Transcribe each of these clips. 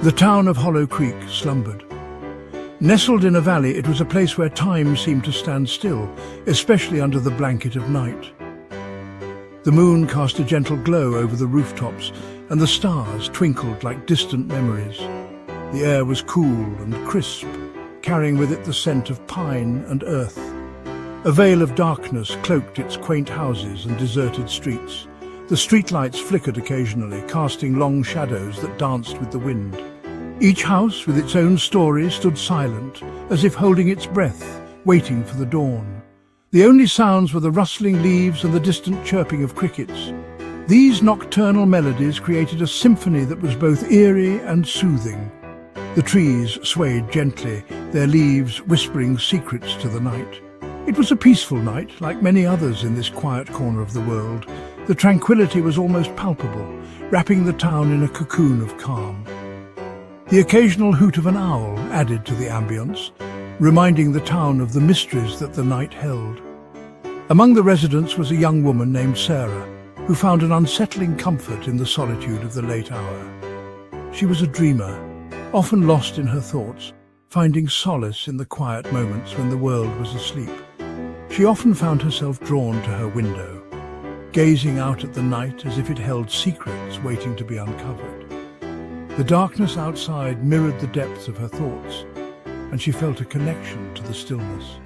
The town of Hollow Creek slumbered. Nestled in a valley, it was a place where time seemed to stand still, especially under the blanket of night. The moon cast a gentle glow over the rooftops, and the stars twinkled like distant memories. The air was cool and crisp, carrying with it the scent of pine and earth. A veil of darkness cloaked its quaint houses and deserted streets. The streetlights flickered occasionally, casting long shadows that danced with the wind. Each house, with its own story, stood silent, as if holding its breath, waiting for the dawn. The only sounds were the rustling leaves and the distant chirping of crickets. These nocturnal melodies created a symphony that was both eerie and soothing. The trees swayed gently, their leaves whispering secrets to the night. It was a peaceful night, like many others in this quiet corner of the world. The tranquility was almost palpable, wrapping the town in a cocoon of calm. The occasional hoot of an owl added to the ambience, reminding the town of the mysteries that the night held. Among the residents was a young woman named Sarah, who found an unsettling comfort in the solitude of the late hour. She was a dreamer, often lost in her thoughts, finding solace in the quiet moments when the world was asleep. She often found herself drawn to her window, gazing out at the night as if it held secrets waiting to be uncovered. The darkness outside mirrored the depths of her thoughts, and she felt a connection to the stillness.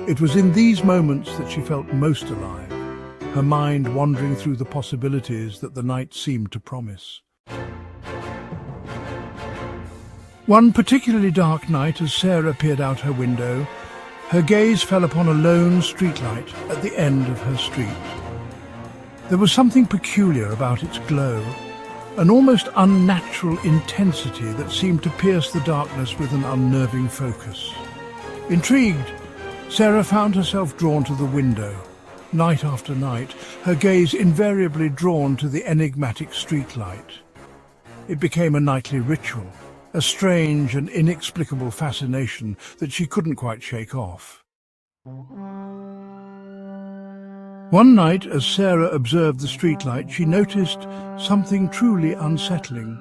It was in these moments that she felt most alive, her mind wandering through the possibilities that the night seemed to promise. One particularly dark night, as Sarah peered out her window, her gaze fell upon a lone streetlight at the end of her street. There was something peculiar about its glow, an almost unnatural intensity that seemed to pierce the darkness with an unnerving focus. Intrigued, Sarah found herself drawn to the window. Night after night, her gaze invariably drawn to the enigmatic streetlight. It became a nightly ritual, a strange and inexplicable fascination that she couldn't quite shake off. One night, as Sarah observed the streetlight, she noticed something truly unsettling.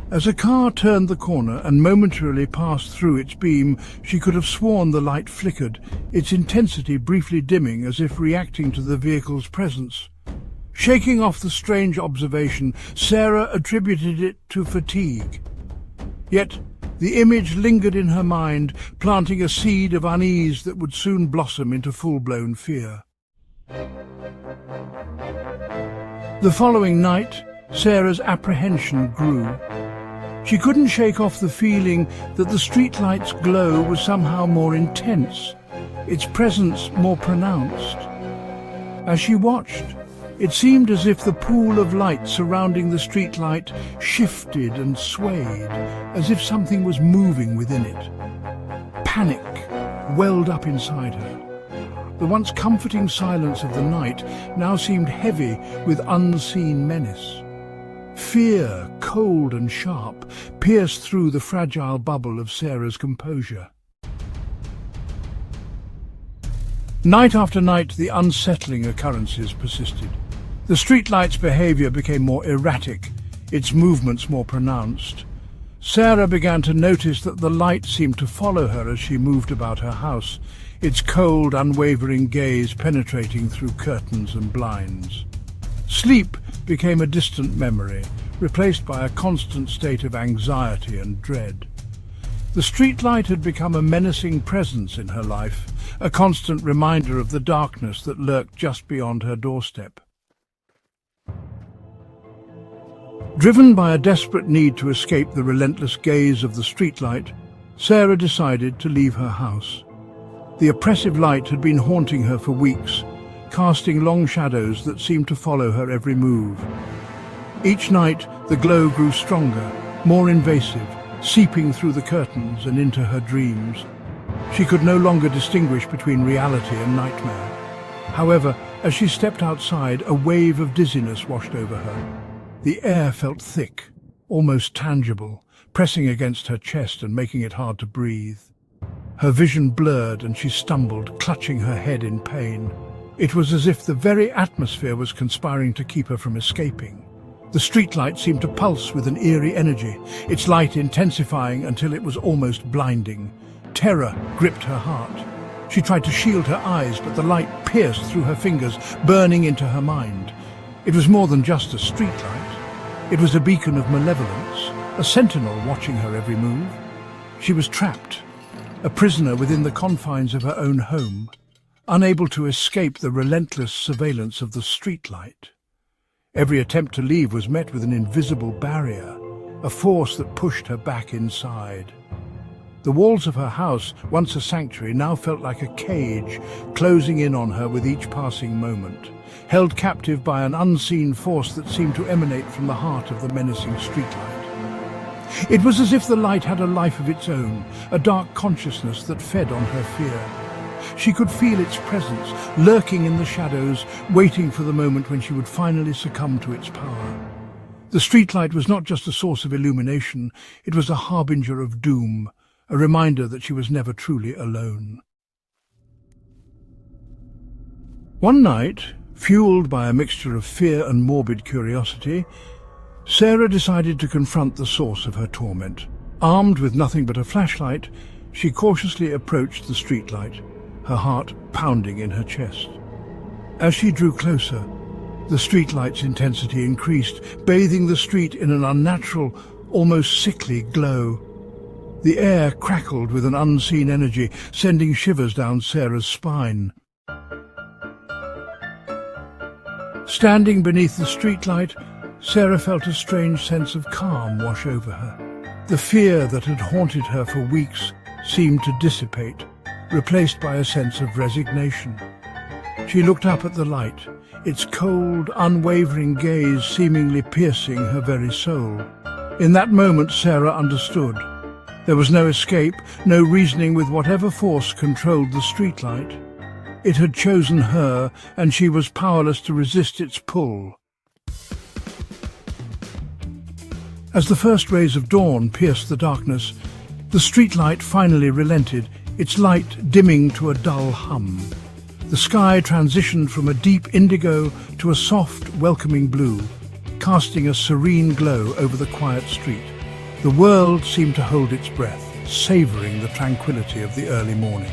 As a car turned the corner and momentarily passed through its beam, she could have sworn the light flickered, its intensity briefly dimming as if reacting to the vehicle's presence. Shaking off the strange observation, Sarah attributed it to fatigue. Yet the image lingered in her mind, planting a seed of unease that would soon blossom into full-blown fear. The following night, Sarah's apprehension grew. She couldn't shake off the feeling that the streetlight's glow was somehow more intense, its presence more pronounced. As she watched, it seemed as if the pool of light surrounding the streetlight shifted and swayed, as if something was moving within it. Panic welled up inside her. The once comforting silence of the night now seemed heavy with unseen menace. Fear, cold and sharp, pierced through the fragile bubble of Sarah's composure. Night after night, the unsettling occurrences persisted. The streetlight's behavior became more erratic, its movements more pronounced. Sarah began to notice that the light seemed to follow her as she moved about her house, its cold, unwavering gaze penetrating through curtains and blinds. Sleep became a distant memory, replaced by a constant state of anxiety and dread. The streetlight had become a menacing presence in her life, a constant reminder of the darkness that lurked just beyond her doorstep. Driven by a desperate need to escape the relentless gaze of the streetlight, Sarah decided to leave her house. The oppressive light had been haunting her for weeks, casting long shadows that seemed to follow her every move. Each night, the glow grew stronger, more invasive, seeping through the curtains and into her dreams. She could no longer distinguish between reality and nightmare. However, as she stepped outside, a wave of dizziness washed over her. The air felt thick, almost tangible, pressing against her chest and making it hard to breathe. Her vision blurred and she stumbled, clutching her head in pain. It was as if the very atmosphere was conspiring to keep her from escaping. The streetlight seemed to pulse with an eerie energy, its light intensifying until it was almost blinding. Terror gripped her heart. She tried to shield her eyes, but the light pierced through her fingers, burning into her mind. It was more than just a streetlight. It was a beacon of malevolence, a sentinel watching her every move. She was trapped, a prisoner within the confines of her own home, unable to escape the relentless surveillance of the streetlight. Every attempt to leave was met with an invisible barrier, a force that pushed her back inside. The walls of her house, once a sanctuary, now felt like a cage, closing in on her with each passing moment, held captive by an unseen force that seemed to emanate from the heart of the menacing streetlight. It was as if the light had a life of its own, a dark consciousness that fed on her fear. She could feel its presence, lurking in the shadows, waiting for the moment when she would finally succumb to its power. The streetlight was not just a source of illumination, it was a harbinger of doom, a reminder that she was never truly alone. One night, fueled by a mixture of fear and morbid curiosity, Sarah decided to confront the source of her torment. Armed with nothing but a flashlight, she cautiously approached the streetlight, her heart pounding in her chest. As she drew closer, the streetlight's intensity increased, bathing the street in an unnatural, almost sickly glow. The air crackled with an unseen energy, sending shivers down Sarah's spine. Standing beneath the streetlight, Sarah felt a strange sense of calm wash over her. The fear that had haunted her for weeks seemed to dissipate, replaced by a sense of resignation. She looked up at the light, its cold, unwavering gaze seemingly piercing her very soul. In that moment, Sarah understood. There was no escape, no reasoning with whatever force controlled the streetlight. It had chosen her, and she was powerless to resist its pull. As the first rays of dawn pierced the darkness, the streetlight finally relented, its light dimming to a dull hum. The sky transitioned from a deep indigo to a soft, welcoming blue, casting a serene glow over the quiet street. The world seemed to hold its breath, savouring the tranquility of the early morning.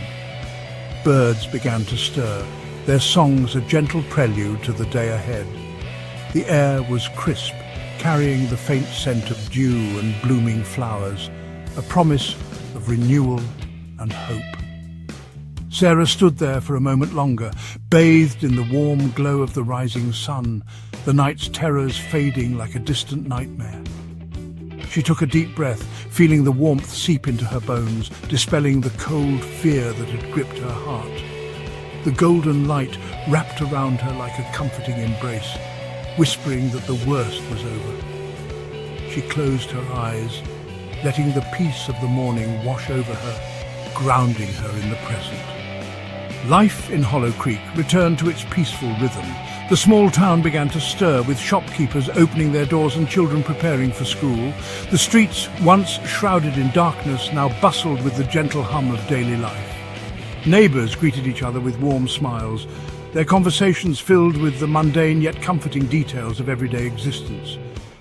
Birds began to stir, their songs a gentle prelude to the day ahead. The air was crisp, carrying the faint scent of dew and blooming flowers, a promise of renewal and hope. Sarah stood there for a moment longer, bathed in the warm glow of the rising sun, the night's terrors fading like a distant nightmare. She took a deep breath, feeling the warmth seep into her bones, dispelling the cold fear that had gripped her heart. The golden light wrapped around her like a comforting embrace, whispering that the worst was over. She closed her eyes, letting the peace of the morning wash over her, grounding her in the present. Life in Hollow Creek returned to its peaceful rhythm. The small town began to stir, with shopkeepers opening their doors and children preparing for school. The streets, once shrouded in darkness, now bustled with the gentle hum of daily life. Neighbours greeted each other with warm smiles, their conversations filled with the mundane yet comforting details of everyday existence.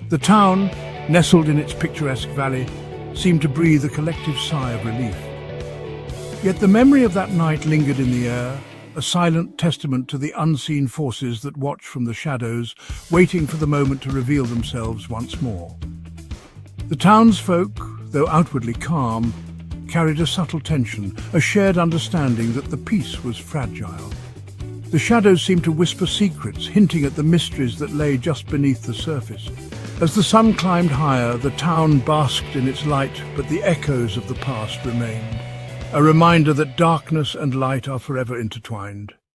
The town, nestled in its picturesque valley, seemed to breathe a collective sigh of relief. Yet the memory of that night lingered in the air, a silent testament to the unseen forces that watch from the shadows, waiting for the moment to reveal themselves once more. The townsfolk, though outwardly calm, carried a subtle tension, a shared understanding that the peace was fragile. The shadows seemed to whisper secrets, hinting at the mysteries that lay just beneath the surface. As the sun climbed higher, the town basked in its light, but the echoes of the past remained. A reminder that darkness and light are forever intertwined.